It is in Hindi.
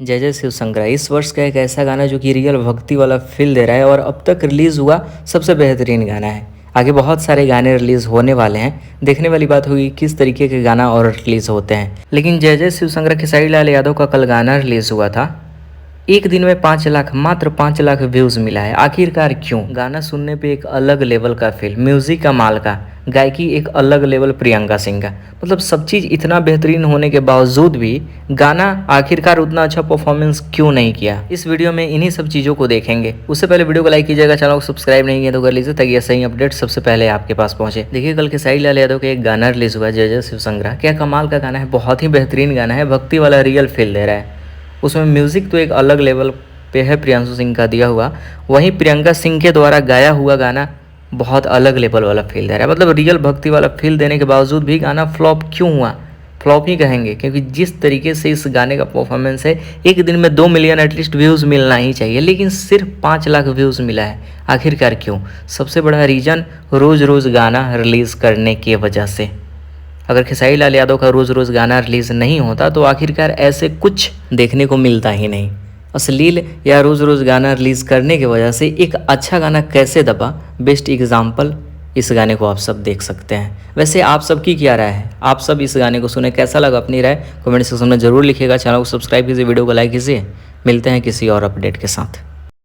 जय जय शिव शंकर इस वर्ष का एक ऐसा गाना जो कि रियल भक्ति वाला फील दे रहा है और अब तक रिलीज़ हुआ सबसे बेहतरीन गाना है। आगे बहुत सारे गाने रिलीज़ होने वाले हैं, देखने वाली बात होगी किस तरीके के गाना और रिलीज़ होते हैं। लेकिन जय जय शिव शंकर खेसारी लाल यादव का कल गाना रिलीज़ हुआ था। एक दिन में 5 लाख, मात्र 5 लाख व्यूज़ मिला है। आखिरकार क्यों? गाना सुनने पे एक अलग लेवल का फील, म्यूज़िक का माल का, गायकी एक अलग लेवल प्रियंका सिंह का, मतलब सब चीज़ इतना बेहतरीन होने के बावजूद भी गाना आखिरकार उतना अच्छा परफॉर्मेंस क्यों नहीं किया। इस वीडियो में इन्हीं सब चीज़ों को देखेंगे। उससे पहले वीडियो को लाइक कीजिएगा, चैनल को सब्सक्राइब नहीं किया तो कर लीजिए ताकि ऐसा ही अपडेट सबसे पहले आपके पास पहुंचे। देखिए कल खेसारी लाल यादव का एक गाना रिलीज़ हुआ जय जय शिव शंकर। क्या कमाल का गाना है, बहुत ही बेहतरीन गाना है, भक्ति वाला रियल फील दे रहा है। उसमें म्यूज़िक तो एक अलग लेवल पे है प्रियांशु सिंह का दिया हुआ, वहीं प्रियंका सिंह के द्वारा गाया हुआ गाना बहुत अलग लेवल वाला फील दे रहा है। मतलब रियल भक्ति वाला फील देने के बावजूद भी गाना फ्लॉप क्यों हुआ? फ्लॉप ही कहेंगे क्योंकि जिस तरीके से इस गाने का परफॉर्मेंस है, एक दिन में 2 मिलियन एटलीस्ट व्यूज़ मिलना ही चाहिए, लेकिन सिर्फ 5 लाख व्यूज़ मिला है। आखिरकार क्यों? सबसे बड़ा रीज़न रोज़ रोज़ गाना रिलीज़ करने की वजह से। अगर खेसारी लाल यादव का रोज़ रोज़ गाना रिलीज़ नहीं होता तो आखिरकार ऐसे कुछ देखने को मिलता ही नहीं। अश्लील या रोज़ रोज़ गाना रिलीज़ करने की वजह से एक अच्छा गाना कैसे दबा, बेस्ट एग्जाम्पल इस गाने को आप सब देख सकते हैं। वैसे आप सबकी क्या राय है? आप सब इस गाने को सुने, कैसा लगा अपनी राय कमेंट सेक्शन में ज़रूर लिखिएगा। चैनल को सब्सक्राइब कीजिए, वीडियो को लाइक कीजिए। मिलते हैं किसी और अपडेट के साथ।